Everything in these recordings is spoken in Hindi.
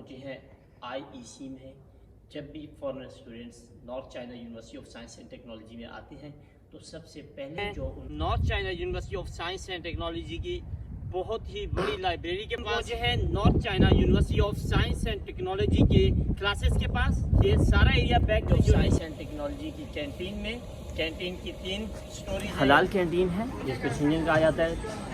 पहुंचे हैं आईईसी में। जब भी foreign students north China university of science and technology में आते हैं तो सबसे पहले जो north China university of science and technology की बहुत ही बड़ी लाइब्रेरी के पास जो है north China university of science and technology के क्लासेस के पास ये सारा एरिया बैक जो साइंस एंड टेक्नोलॉजी की कैंटीन में कैंटीन की 3 स्टोरी हलाल कैंटीन है जिसपे सिंगिंग गाया जाता है।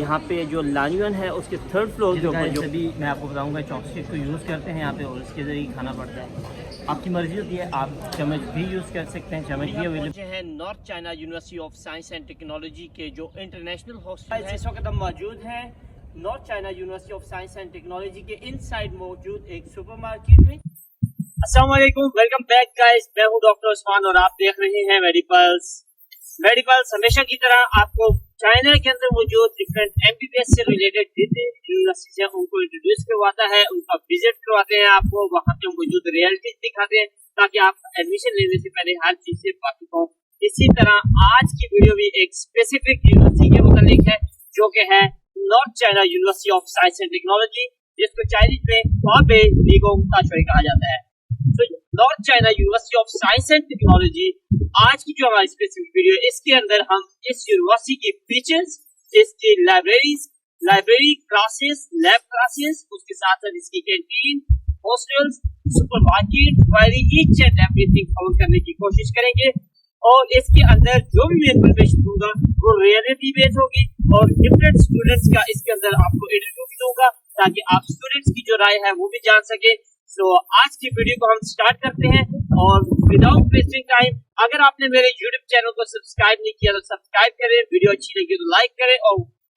यहाँ पे जो लानियन है उसके 3rd फ्लोर के ऊपर जो भी मैं आपको बताऊँगा चॉपस्टिक को यूज़ करते हैं यहाँ पे और उसके ज़रिए खाना पड़ता है। आपकी मर्जी होती है, आप चम्मच भी यूज़ कर सकते हैं, चम्मच भी अवेलेबल है। North China university of science and technology के जो इंटरनेशनल हॉस्टल है इस वक्त हम मौजूद हैं north China university of science and technology के इनसाइड मौजूद एक सुपरमार्केट में। अस्सलाम वालेकुम, वेलकम बैक गाइस, मैं हूं डॉक्टर उस्मान और आप देख रहे हैं मेडिपल्स। हमेशा की तरह आपको चाइना के अंदर मौजूद डिफरेंट एमबीबीएस से रिलेटेड जितने यूनिवर्सिटीज हैं उनको इंट्रोड्यूस करवाता है, उनका विजिट करवाते हैं, आपको वहाँ पे मौजूद रियलिटीज दिखाते हैं ताकि आप एडमिशन लेने से पहले हर चीज से वाकिफ हो। इसी तरह आज की वीडियो भी एक स्पेसिफिक यूनिवर्सिटी के मुतालिक है जो कि है north China university of science and technology, जिसको चाइनीज में हुआबे लीगोंग ताशुई कहा जाता है। तो north China university of science and technology आज की जो हमारी स्पेसिफिक वीडियो है इसके अंदर हम इस यूनिवर्सिटी की फीचर्स, इसकी लाइब्रेरी क्लासेस, लैब क्लासेस, उसके साथ साथ इसकी canteen, hostels, supermarket, each and everything cover करने की कोशिश करेंगे। और इसके अंदर जो भी मैं इन्फॉर्मेशन दूंगा वो रियलिटी बेस्ड होगी और डिफरेंट स्टूडेंट्स का इसके अंदर आपको इंटरव्यू भी दूंगा ताकि आप स्टूडेंट्स की जो राय है वो भी जान सके। तो आज की वीडियो को हम स्टार्ट करते हैं और विदाउट वेस्टिंग टाइम, अगर आपने मेरे यूट्यूब चैनल को सब्सक्राइब नहीं किया तो सब्सक्राइब करें, वीडियो अच्छी लगी तो लाइक करें और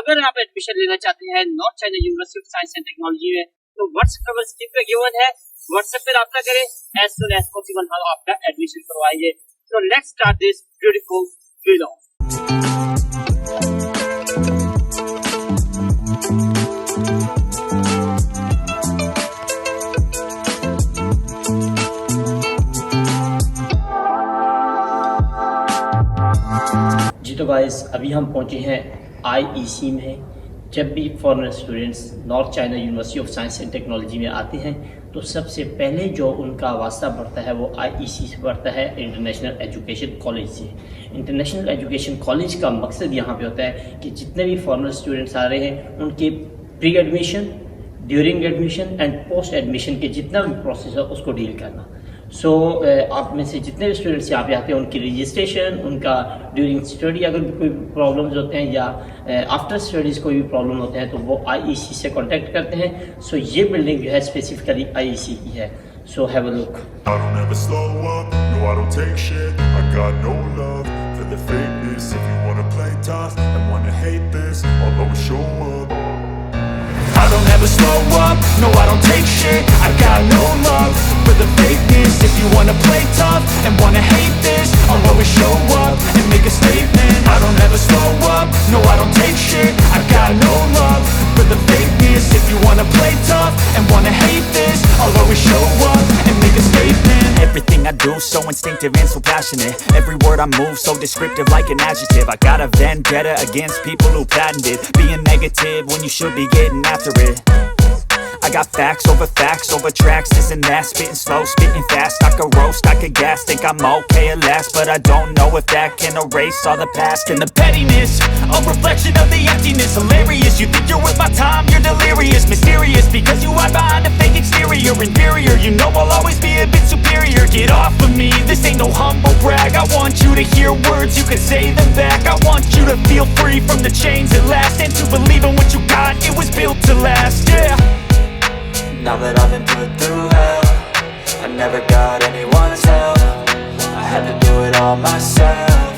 अगर आप एडमिशन लेना चाहते हैं north China university of science and technology में तो व्हाट्सएप नंबर स्क्रीन पे गिवन है, व्हाट्सएप पे रब्ता करें, एज सुन एज पॉसिबल हम आपका एडमिशन करवाएंगे। So let's start this beautiful video. जी तो गाइस अभी हम पहुंचे हैं आईईसी में। जब भी foreign students north China university of science and technology में आते हैं तो सबसे पहले जो उनका वास्ता बढ़ता है वो आईईसी से बढ़ता है, इंटरनेशनल एजुकेशन कॉलेज से। इंटरनेशनल एजुकेशन कॉलेज का मकसद यहाँ पे होता है कि जितने भी फॉरेन स्टूडेंट्स आ रहे हैं उनके pre admission, during admission and post admission के जितना भी प्रोसेस है उसको डील करना। सो आप में से जितने भी स्टूडेंट्स यहाँ पे आते हैं उनकी रजिस्ट्रेशन, उनका ड्यूरिंग स्टडी अगर कोई प्रॉब्लम्स होते हैं या आफ्टर स्टडीज़ कोई भी प्रॉब्लम होते हैं तो वो आईईसी से कांटेक्ट करते हैं। सो ये बिल्डिंग जो है स्पेसिफिकली आईईसी की है। So have a look. I don't ever slow up, no I don't take shit. I got no love for the fakeness. If you wanna play tough and wanna hate this, I'll always show up and make a statement. I don't ever slow up, no I don't take shit. I got no love for the fakeness. If you wanna play tough and wanna hate this, I'll always show up and make a statement. Everything I do so instinctive and so passionate. Every word I move so descriptive like an adjective. I got a vendetta against people who patented being negative when you should be getting after it. I got facts over tracks, this and that. Spitting slow, spitting fast. I could roast, I could gas. Think I'm okay at last, but I don't know if that can erase all the past. And the pettiness, a reflection of the emptiness. Hilarious, you think you're worth my time, you're delirious. Mysterious, because you hide behind a fake exterior. Inferior, you know I'll always be a bit superior. Get off of me, this ain't no humble brag. I want you to hear words, you can say them back. I want you to feel free from the chains at last, and to believe in what you got, it was built to last, yeah. Now that I've been put through hell, I never got anyone's help. I had to do it all myself.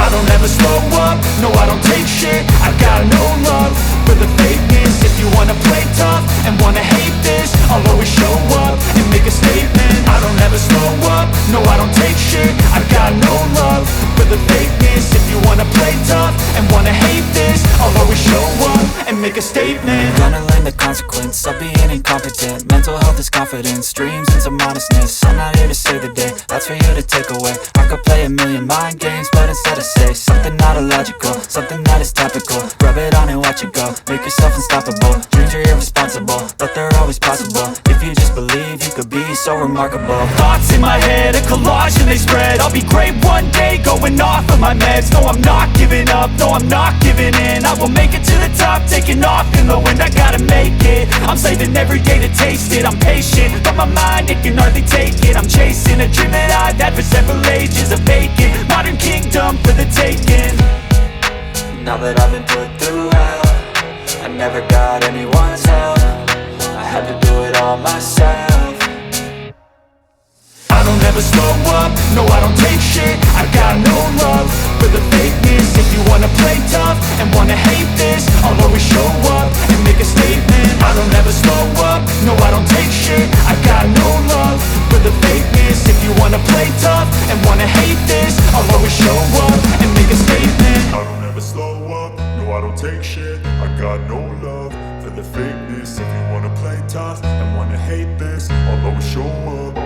I don't ever slow up, no I don't take shit. I got no love for the fakeness. If you wanna play tough and wanna hate this, I'll always show up and make a statement. I don't ever slow up, no I don't take shit. I got no love for the fakeness. If you wanna play tough and wanna hate this, I'll always show up and make a statement. Gonna learn the consequence of being incompetent. Mental health this confidence, dreams and some honestness. I'm not here to save the day, that's for you to take away. I could play a million mind games, but instead I say something not illogical, something that is topical. Rub it on and watch it go, make yourself unstoppable. Dreams are irresponsible, but they're always possible. If you just believe, you could be so remarkable. Thoughts in my head, a collage and they spread. I'll be great one day, going off of my meds. No, I'm not giving up, no, I'm not giving in. I will make it to the top, taking off in the wind. I gotta make it, I'm saving every day to taste it. I'm patient, but my mind, it can hardly take it. I'm chasing a dream that I've had for several ages. A vacant, modern kingdom for the taking. Now that I've been put through hell, I never got anyone's help. I had to do it all myself. I don't ever slow up, no I don't take shit. I got no love for the fakeness. If you wanna play tough and wanna hate this, I'll always show up and make a statement. I don't ever slow up, no I don't take shit. I got no love for the fakeness. If you wanna play tough and wanna hate this, I'll always show up and make a statement. I don't ever slow up, no I don't take shit. I got no love for the fakeness. If you wanna play tough and wanna hate this, I'll always show up.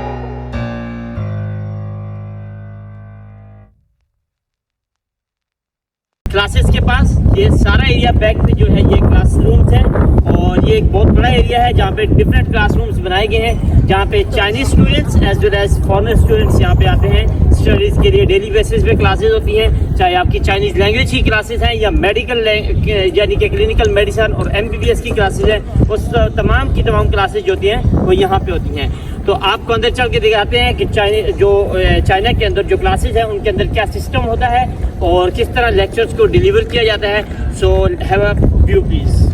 Classes के पास ये सारा एरिया बैक पे जो है ये क्लासरूम्स हैं और ये एक बहुत बड़ा एरिया है जहाँ पे डिफरेंट क्लासरूम्स बनाए गए हैं जहाँ पे Chinese students as well as foreigner students यहाँ पे आते हैं स्टडीज़ के लिए। डेली बेसिस पे क्लासेस होती हैं, चाहे आपकी चाइनीज़ लैंग्वेज की क्लासेस हैं या मेडिकल यानी कि क्लिनिकल मेडिसिन और MBBS की क्लासेस हैं। उस तमाम की तमाम क्लासेस जो होती हैं वो यहाँ पे होती हैं। तो आपको अंदर चल के दिखाते हैं कि चाइना के अंदर जो क्लासेस हैं उनके अंदर क्या सिस्टम होता है और किस तरह लेक्चर्स को डिलीवर किया जाता है। So have a view please.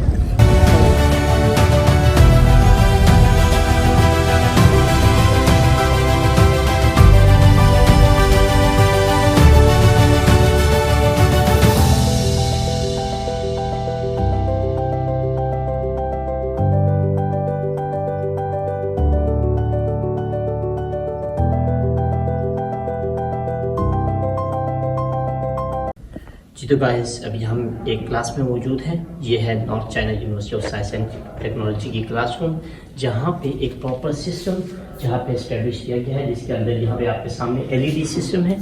जी तो गाइस अभी हम एक क्लास में मौजूद हैं। ये है north China university of science and technology की क्लासरूम, जहाँ पे एक प्रॉपर सिस्टम जहाँ पे एस्टेब्लिश किया गया है, जिसके अंदर यहाँ पे आपके सामने LED सिस्टम है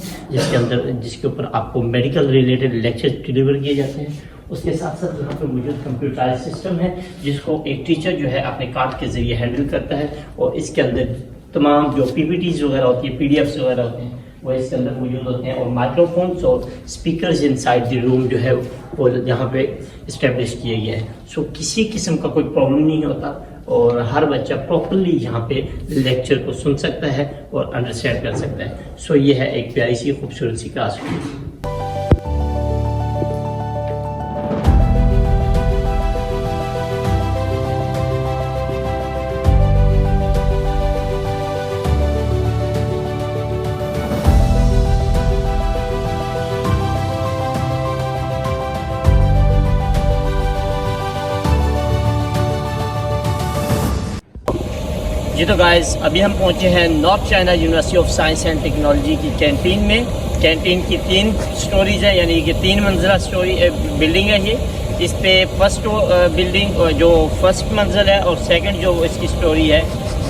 जिसके ऊपर आपको मेडिकल रिलेटेड लेक्चर डिलीवर किए जाते हैं। उसके साथ साथ यहाँ पे मौजूद कंप्यूटराइज सिस्टम है जिसको एक टीचर जो है अपने कार्ड के जरिए हैंडल करता है और इसके अंदर तमाम जो PPTs वगैरह होती है, PDFs वगैरह होते हैं वो इसके अंदर मौजूद होते हैं और माइक्रोफोन्स और स्पीकर्स इनसाइड द रूम जो है वो यहाँ पे इस्टेब्लिश किए गए हैं। सो किसी किस्म का कोई प्रॉब्लम नहीं होता और हर बच्चा प्रॉपरली यहाँ पे लेक्चर को सुन सकता है और अंडरस्टैंड कर सकता है। सो ये है एक प्यारी सी खूबसूरत सी क्लास। जी तो गाइस अभी हम पहुंचे हैं north China university of science and technology की कैंटीन में। कैंटीन की 3 स्टोरीज है, यानी कि 3 मंजिला बिल्डिंग है ये। इस पे फर्स्ट बिल्डिंग जो फर्स्ट मंजिल है और सेकंड जो इसकी स्टोरी है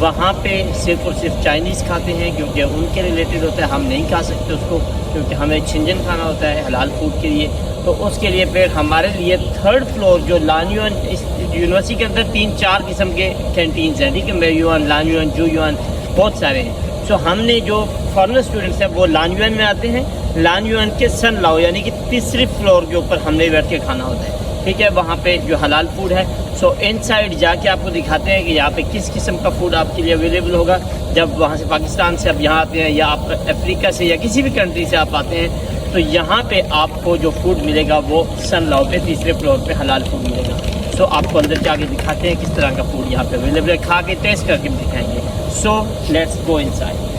वहाँ पे सिर्फ और सिर्फ चाइनीज़ खाते हैं क्योंकि उनके रिलेटेड होता है। हम नहीं खा सकते उसको क्योंकि हमें छिंजन खाना होता है हलाल फूड के लिए। तो उसके लिए फिर हमारे लिए 3rd फ्लोर जो लानयुआन, इस यूनिवर्सिटी के अंदर 3-4 किस्म के कैंटीन्स हैं, ठीक है, मेयुआन, लानयुआन, जुयुआन, बहुत सारे हैं। सो हमने जो फॉरेनर स्टूडेंट्स हैं वो लानयुआन में आते हैं। लानयुआन के सन लाओ यानी कि 3रे फ्लोर के ऊपर हमने बैठ के खाना होता है, ठीक है, वहाँ पे जो हलाल फूड है। सो इनसाइड जाके आपको दिखाते हैं कि यहाँ पे किस किस्म का फूड आपके लिए अवेलेबल होगा जब वहाँ से पाकिस्तान से आप यहाँ आते हैं या आप अफ्रीका से या किसी भी कंट्री से आप आते हैं। तो यहाँ पे आपको जो फूड मिलेगा वो सन लाओ पे 3रे फ्लोर पे हलाल फूड मिलेगा। सो आपको अंदर जाके दिखाते हैं किस तरह का फूड यहाँ पे अवेलेबल है, खा के टेस्ट करके भी दिखाएंगे। So let's go inside.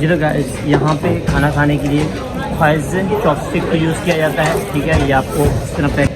तो गाइस यहाँ पे खाना खाने के लिए फाइजन चॉपस्टिक को यूज़ किया जाता है, ठीक है। ये आपको इस तरह पैक।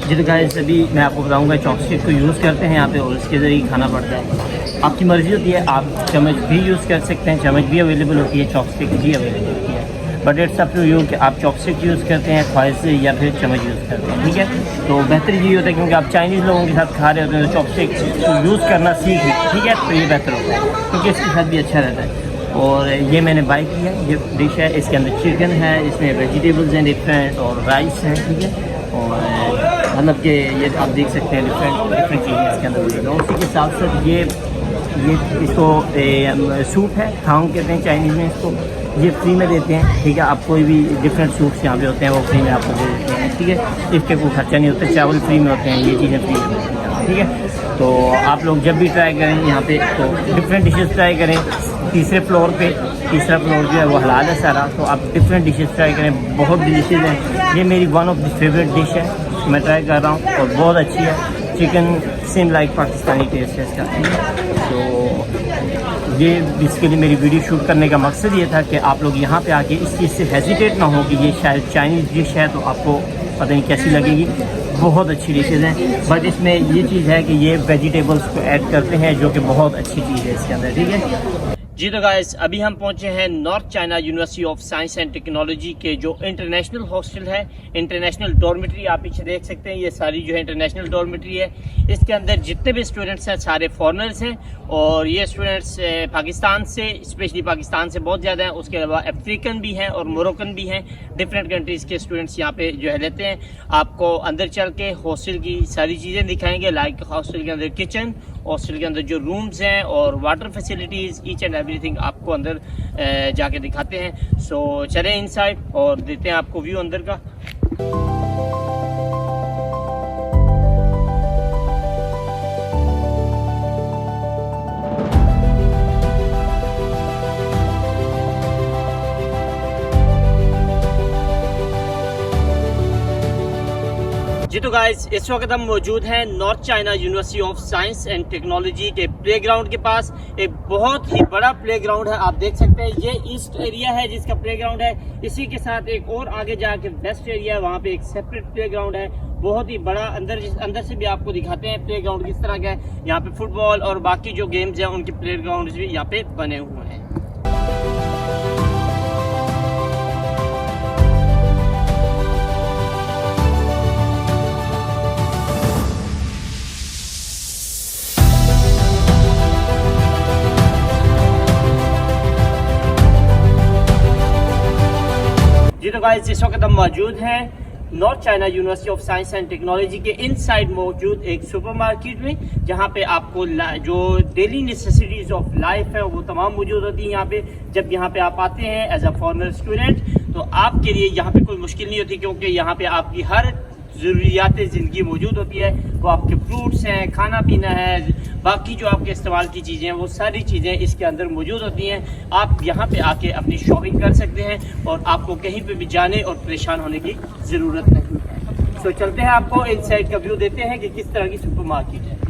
जी तो गाइस अभी मैं आपको बताऊंगा चॉपस्टिक को यूज़ करते हैं यहाँ पे और उसके ज़रिए खाना पड़ता है। आपकी मर्ज़ी होती है, आप चम्मच भी यूज़ कर सकते हैं, चम्मच भी अवेलेबल होती है, चॉपस्टिक भी अवेलेबल होती है। But it's up to you कि आप चॉपस्टिक यूज़ करते हैं ख्वाहिश से या फिर चम्मच यूज़ करते हैं, ठीक है। तो बेहतर ये होता है क्योंकि आप चाइनीज़ लोगों के साथ खा रहे होते हैं तो चॉपस्टिक यूज़ करना सीख लें, ठीक है। तो ये बेहतर होता है क्योंकि इसके साथ भी अच्छा रहता है। और ये मैंने बाई की है, ये डिश है, इसके अंदर चिकन है, इसमें वेजिटेबल्स हैं डिफरेंट और राइस हैं, ठीक है। और मतलब कि ये आप देख सकते हैं डिफरेंट चीज़ें इसके अंदर मिलेगी। और उसी के साथ साथ ये इसको सूप है, थांग कहते हैं चाइनीज़ में इसको, ये फ्री में देते हैं, ठीक है। आप कोई भी डिफरेंट सूप्स यहाँ पे होते हैं वो फ्री में आपको दे देते हैं, ठीक है। इसके कोई खर्चा नहीं होता, चावल फ्री में होते हैं, ये चीज़ें फ्री में होती हैं, ठीक है। तो आप लोग जब भी ट्राई करें यहाँ पे तो डिफरेंट डिशेस ट्राई करें। तीसरा फ्लोर जो है वो हलाल है सारा, तो आप डिफरेंट डिशेस ट्राई करें, बहुत डिलीशियस है। ये मेरी one of the favourite dish है, मैं ट्राई कर रहा हूँ और बहुत अच्छी है। Chicken same like Pakistani taste है इसका, ठीक है। तो ये बेसिकली मेरी वीडियो शूट करने का मकसद ये था कि आप लोग यहाँ पे आके इस चीज़ से हेजिटेट ना हो कि ये शायद चाइनीज़ डिश है तो आपको पता नहीं कैसी लगेगी। बहुत अच्छी डिशेज़ हैं, बट इसमें ये चीज़ है कि ये वेजिटेबल्स को ऐड करते हैं जो कि बहुत अच्छी चीज़ है इसके अंदर, ठीक है। जी तो गाइस अभी हम पहुंचे हैं north China university of science and technology के जो इंटरनेशनल हॉस्टल है, इंटरनेशनल डॉर्मेट्री आप पीछे देख सकते हैं। ये सारी जो है इंटरनेशनल डॉर्मेट्री है। इसके अंदर जितने भी स्टूडेंट्स हैं सारे फॉरेनर्स हैं और ये स्टूडेंट्स पाकिस्तान से, स्पेशली पाकिस्तान से बहुत ज़्यादा हैं। उसके अलावा अफ्रीकन भी हैं और मोरक्कन भी हैं। डिफरेंट कंट्रीज़ के स्टूडेंट्स यहाँ पे जो है लेते हैं। आपको अंदर चल के हॉस्टल की सारी चीज़ें दिखाएंगे, लाइक हॉस्टल के अंदर किचन, हॉस्टल के अंदर जो रूम्स हैं और water facilities, each and everything आपको अंदर जाके दिखाते हैं। सो चलें इनसाइड और देते हैं आपको व्यू अंदर का। जी तो गाइस इस वक्त हम मौजूद हैं north China university of science and technology के प्लेग्राउंड के पास। एक बहुत ही बड़ा प्लेग्राउंड है, आप देख सकते हैं। ये ईस्ट एरिया है जिसका प्लेग्राउंड है। इसी के साथ एक और आगे जाके वेस्ट एरिया है, वहाँ पे एक सेपरेट प्लेग्राउंड है, बहुत ही बड़ा। अंदर से भी आपको दिखाते हैं प्लेग्राउंड किस तरह का है। यहाँ पे फुटबॉल और बाकी जो गेम्स हैं उनके प्लेग्राउंड भी यहाँ पे बने हुए हैं। जी तो गाइस इस वक्त हम मौजूद हैं north China university of science and technology के इनसाइड मौजूद एक सुपरमार्केट में, जहां पे आपको जो डेली नेसेसिटीज ऑफ लाइफ है वो तमाम मौजूद होती है यहाँ पे। जब यहाँ पे आप आते हैं एज अ फॉरेनर स्टूडेंट तो आपके लिए यहाँ पे कोई मुश्किल नहीं होती, क्योंकि यहाँ पे आपकी हर ज़रूरियात ज़िंदगी मौजूद होती है। वो आपके फ्रूट्स हैं, खाना पीना है, बाकी जो आपके इस्तेमाल की चीज़ें हैं वो सारी चीज़ें इसके अंदर मौजूद होती हैं। आप यहाँ पे आके अपनी शॉपिंग कर सकते हैं और आपको कहीं पे भी जाने और परेशान होने की ज़रूरत नहीं है। तो चलते हैं, आपको इनसाइड का व्यू देते हैं कि किस तरह की सुपरमार्केट है।